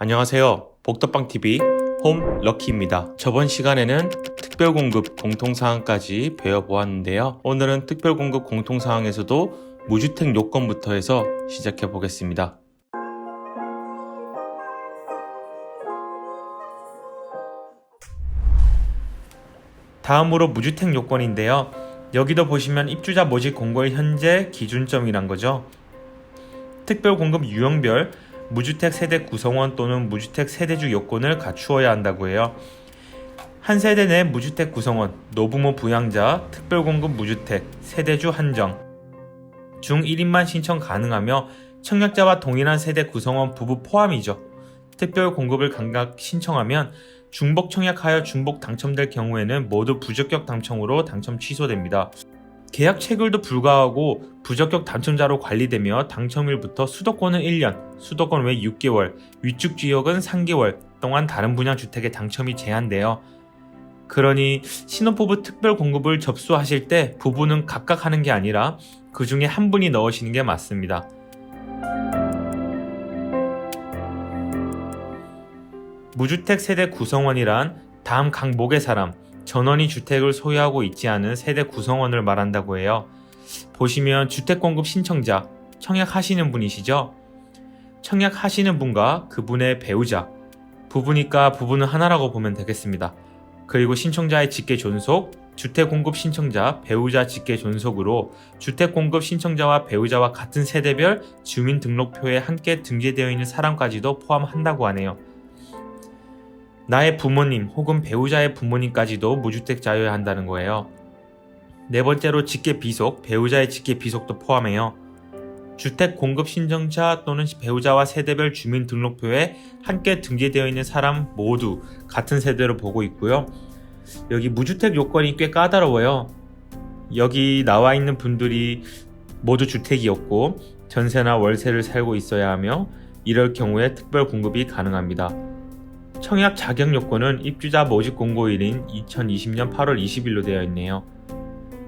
안녕하세요. 복덕방TV 홈 럭키입니다. 저번 시간에는 특별공급 공통사항까지 배워보았는데요. 오늘은 특별공급 공통사항에서도 무주택 요건부터 해서 시작해 보겠습니다. 다음으로 무주택 요건인데요. 여기도 보시면 입주자 모집 공고일 현재 기준점이란 거죠. 특별공급 유형별 무주택 세대 구성원 또는 무주택 세대주 요건을 갖추어야 한다고 해요. 한 세대 내 무주택 구성원, 노부모 부양자, 특별공급 무주택, 세대주 한정 중 1인만 신청 가능하며 청약자와 동일한 세대 구성원 부부 포함이죠. 특별공급을 각각 신청하면 중복 청약하여 중복 당첨될 경우에는 모두 부적격 당첨으로 당첨 취소됩니다. 계약 체결도 불가하고 부적격 당첨자로 관리되며 당첨일부터 수도권은 1년, 수도권 외 6개월, 위축 지역은 3개월 동안 다른 분양 주택의 당첨이 제한돼요. 그러니 신혼부부 특별공급을 접수하실 때 부부는 각각 하는 게 아니라 그 중에 한 분이 넣으시는 게 맞습니다. 무주택 세대 구성원이란 다음 강목의 사람, 전원이 주택을 소유하고 있지 않은 세대 구성원을 말한다고 해요. 보시면 주택공급 신청자, 청약하시는 분이시죠? 청약하시는 분과 그분의 배우자, 부부니까 부부는 하나라고 보면 되겠습니다. 그리고 신청자의 직계 존속, 주택공급 신청자, 배우자 직계 존속으로 주택공급 신청자와 배우자와 같은 세대별 주민등록표에 함께 등재되어 있는 사람까지도 포함한다고 하네요. 나의 부모님 혹은 배우자의 부모님까지도 무주택자여야 한다는 거예요. 네 번째로 직계 비속, 배우자의 직계 비속도 포함해요. 주택 공급 신청자 또는 배우자와 세대별 주민등록표에 함께 등재되어 있는 사람 모두 같은 세대로 보고 있고요. 여기 무주택 요건이 꽤 까다로워요. 여기 나와 있는 분들이 모두 주택이었고 전세나 월세를 살고 있어야 하며 이럴 경우에 특별 공급이 가능합니다. 청약 자격 요건은 입주자 모집 공고일인 2020년 8월 20일로 되어 있네요.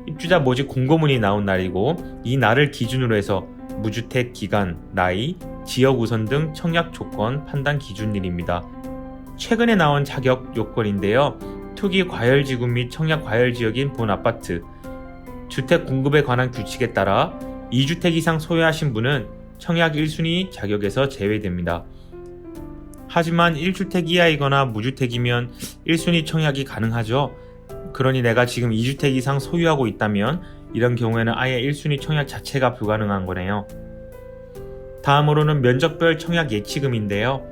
입주자 모집 공고문이 나온 날이고 이 날을 기준으로 해서 무주택 기간, 나이, 지역 우선 등 청약 조건 판단 기준일입니다. 최근에 나온 자격 요건인데요. 투기 과열지구 및 청약 과열지역인 본 아파트, 주택 공급에 관한 규칙에 따라 2주택 이상 소유하신 분은 청약 1순위 자격에서 제외됩니다. 하지만 1주택 이하이거나 무주택이면 1순위 청약이 가능하죠. 그러니 내가 지금 2주택 이상 소유하고 있다면 이런 경우에는 아예 1순위 청약 자체가 불가능한 거네요. 다음으로는 면적별 청약 예치금인데요.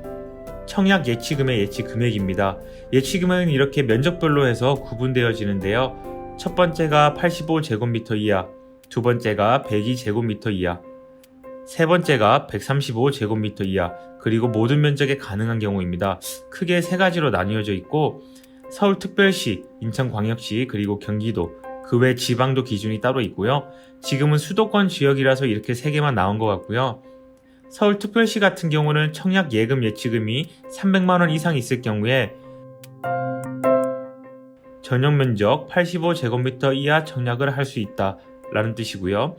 청약 예치금의 예치 금액입니다. 예치금은 이렇게 면적별로 해서 구분되어지는데요. 첫 번째가 85제곱미터 이하, 두 번째가 102제곱미터 이하, 세 번째가 135제곱미터 이하, 그리고 모든 면적에 가능한 경우입니다. 크게 세 가지로 나뉘어져 있고 서울특별시, 인천광역시, 그리고 경기도, 그 외 지방도 기준이 따로 있고요. 지금은 수도권 지역이라서 이렇게 세 개만 나온 것 같고요. 서울특별시 같은 경우는 청약 예금 예치금이 300만원 이상 있을 경우에 전용 면적 85제곱미터 이하 청약을 할 수 있다 라는 뜻이고요.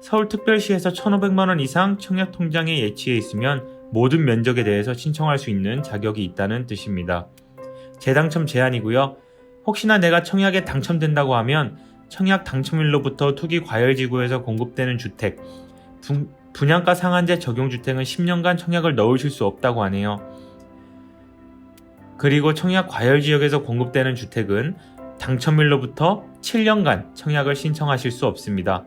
서울특별시에서 1,500만원 이상 청약통장에 예치해 있으면 모든 면적에 대해서 신청할 수 있는 자격이 있다는 뜻입니다. 재당첨 제한이고요. 혹시나 내가 청약에 당첨된다고 하면 청약 당첨일로부터 투기 과열지구에서 공급되는 주택, 분양가 상한제 적용주택은 10년간 청약을 넣으실 수 없다고 하네요. 그리고 청약 과열지역에서 공급되는 주택은 당첨일로부터 7년간 청약을 신청하실 수 없습니다.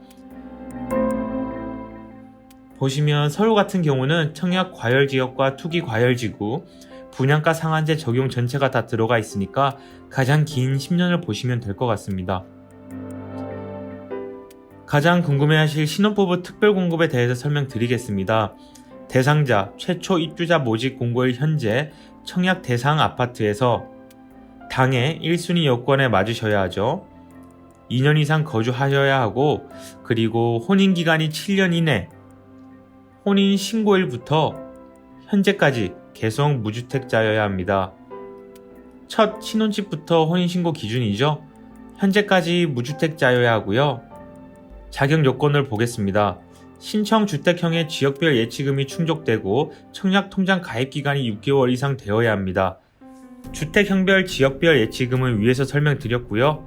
보시면 서울 같은 경우는 청약 과열지역과 투기 과열지구, 분양가 상한제 적용 전체가 다 들어가 있으니까 가장 긴 10년을 보시면 될 것 같습니다. 가장 궁금해하실 신혼부부 특별공급에 대해서 설명드리겠습니다. 대상자, 최초 입주자 모집 공고일 현재 청약 대상 아파트에서 당해 1순위 요건에 맞으셔야 하죠. 2년 이상 거주하셔야 하고 그리고 혼인기간이 7년 이내, 혼인 신고일부터 현재까지 계속 무주택자여야 합니다. 첫 신혼집부터 혼인신고 기준이죠. 현재까지 무주택자여야 하고요. 자격 요건을 보겠습니다. 신청 주택형의 지역별 예치금이 충족되고 청약통장 가입기간이 6개월 이상 되어야 합니다. 주택형별 지역별 예치금은 위에서 설명드렸고요.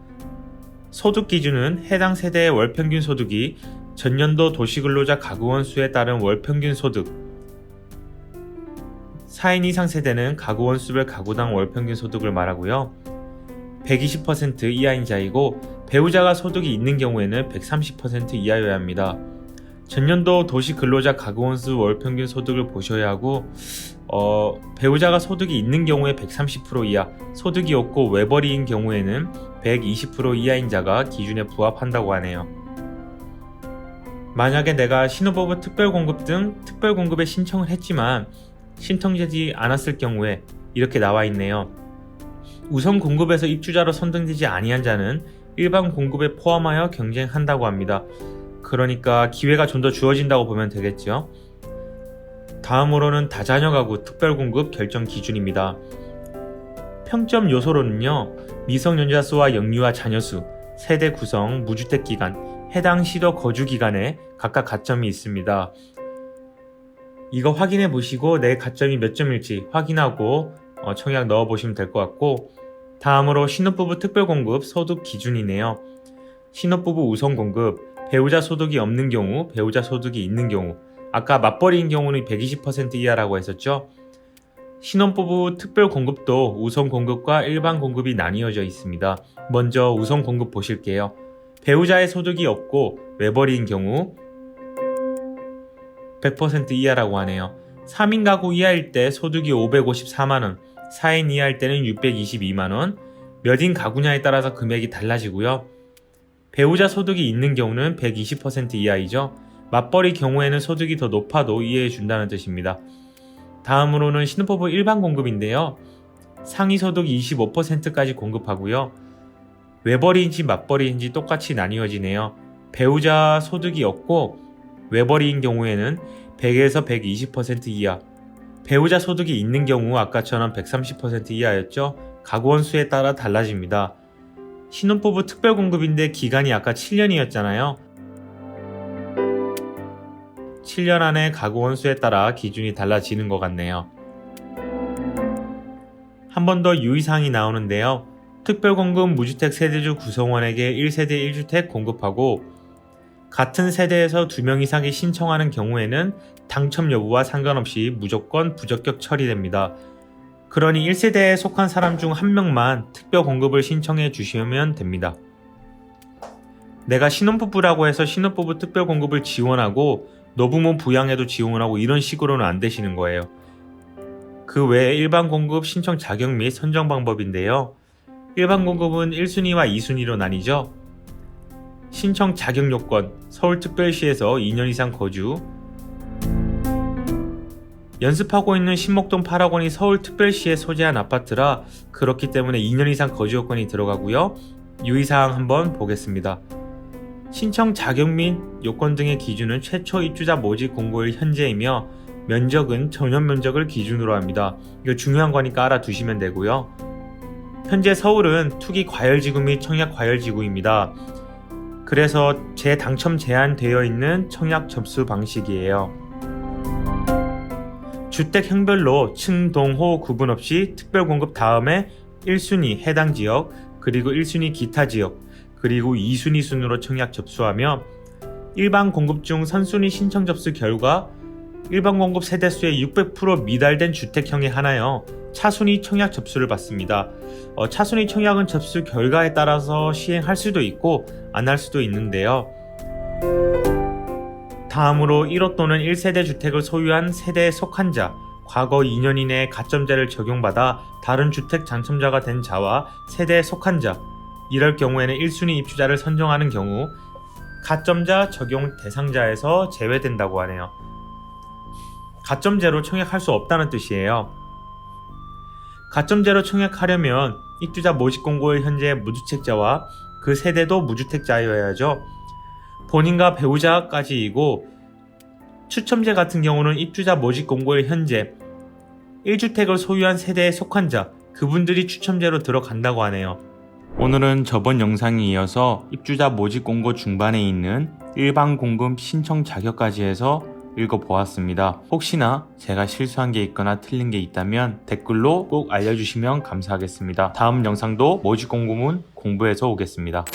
소득 기준은 해당 세대의 월평균 소득이 전년도 도시근로자 가구원 수에 따른 월평균 소득, 4인 이상 세대는 가구원 수별 가구당 월평균 소득을 말하고요. 120% 이하인 자이고 배우자가 소득이 있는 경우에는 130% 이하여야 합니다. 전년도 도시근로자 가구원수 월평균 소득을 보셔야 하고 배우자가 소득이 있는 경우에 130% 이하, 소득이 없고 외벌이인 경우에는 120% 이하인 자가 기준에 부합한다고 하네요. 만약에 내가 신혼부부 특별공급 등 특별공급에 신청을 했지만 신청되지 않았을 경우에 이렇게 나와 있네요. 우선 공급에서 입주자로 선정되지 아니한 자는 일반 공급에 포함하여 경쟁한다고 합니다. 그러니까 기회가 좀 더 주어진다고 보면 되겠죠. 다음으로는 다자녀 가구 특별공급 결정 기준입니다. 평점 요소로는요, 미성년자 수와 영유아 자녀수, 세대 구성, 무주택 기간, 해당 시도 거주 기간에 각각 가점이 있습니다. 이거 확인해 보시고 내 가점이 몇 점일지 확인하고 청약 넣어 보시면 될 것 같고, 다음으로 신혼부부 특별공급 소득 기준이네요. 신혼부부 우선공급, 배우자 소득이 없는 경우, 배우자 소득이 있는 경우, 아까 맞벌이인 경우는 120% 이하라고 했었죠. 신혼부부 특별공급도 우선공급과 일반공급이 나뉘어져 있습니다. 먼저 우선공급 보실게요. 배우자의 소득이 없고 외벌이인 경우 100% 이하라고 하네요. 3인 가구 이하일 때 소득이 554만원, 4인 이하일 때는 622만원, 몇 인 가구냐에 따라서 금액이 달라지고요. 배우자 소득이 있는 경우는 120% 이하이죠. 맞벌이 경우에는 소득이 더 높아도 이해해 준다는 뜻입니다. 다음으로는 신혼부부 일반 공급인데요. 상위 소득 25%까지 공급하고요. 외벌이인지 맞벌이인지 똑같이 나뉘어지네요. 배우자 소득이 없고 외벌이인 경우에는 100에서 120% 이하, 배우자 소득이 있는 경우 아까처럼 130% 이하였죠. 가구원 수에 따라 달라집니다. 신혼부부 특별공급인데 기간이 아까 7년이었잖아요. 7년 안에 가구원 수에 따라 기준이 달라지는 것 같네요. 한 번 더 유의사항이 나오는데요. 특별공급 무주택 세대주 구성원에게 1세대 1주택 공급하고 같은 세대에서 2명 이상이 신청하는 경우에는 당첨 여부와 상관없이 무조건 부적격 처리됩니다. 그러니 1세대에 속한 사람 중 1명만 특별 공급을 신청해 주시면 됩니다. 내가 신혼부부라고 해서 신혼부부 특별 공급을 지원하고 노부모 부양에도 지원하고 이런 식으로는 안 되시는 거예요. 그 외에 일반 공급 신청 자격 및 선정 방법인데요. 일반 공급은 1순위와 2순위로 나뉘죠. 신청 자격 요건, 서울특별시에서 2년 이상 거주, 연습하고 있는 신목동 8학원이 서울특별시에 소재한 아파트라 그렇기 때문에 2년 이상 거주 요건이 들어가고요. 유의사항 한번 보겠습니다. 신청 자격 및 요건 등의 기준은 최초 입주자 모집 공고일 현재이며 면적은 전용 면적을 기준으로 합니다. 이거 중요한 거니까 알아두시면 되고요. 현재 서울은 투기 과열지구 및 청약 과열지구입니다. 그래서 재당첨 제한되어 있는 청약 접수 방식이에요. 주택형별로 층, 동, 호 구분 없이 특별공급 다음에 1순위 해당 지역, 그리고 1순위 기타 지역, 그리고 2순위 순으로 청약 접수하며 일반 공급 중 선순위 신청 접수 결과 일반 공급 세대수의 600% 미달된 주택형에 한하여 차순위 청약 접수를 받습니다. 차순위 청약은 접수 결과에 따라서 시행할 수도 있고 안 할 수도 있는데요. 다음으로 1호 또는 1세대 주택을 소유한 세대에 속한 자, 과거 2년 이내에 가점제를 적용받아 다른 주택 당첨자가 된 자와 세대에 속한 자, 이럴 경우에는 1순위 입주자를 선정하는 경우 가점자 적용 대상자에서 제외된다고 하네요. 가점제로 청약할 수 없다는 뜻이에요. 가점제로 청약하려면 입주자 모집 공고일 현재 무주택자와 그 세대도 무주택자여야죠. 본인과 배우자까지이고 추첨제 같은 경우는 입주자 모집 공고일 현재 1주택을 소유한 세대에 속한 자, 그분들이 추첨제로 들어간다고 하네요. 오늘은 저번 영상에 이어서 입주자 모집 공고 중반에 있는 일반 공급 신청 자격까지 해서 읽어보았습니다. 혹시나 제가 실수한 게 있거나 틀린 게 있다면 댓글로 꼭 알려주시면 감사하겠습니다. 다음 영상도 모집 공고문 공부해서 오겠습니다.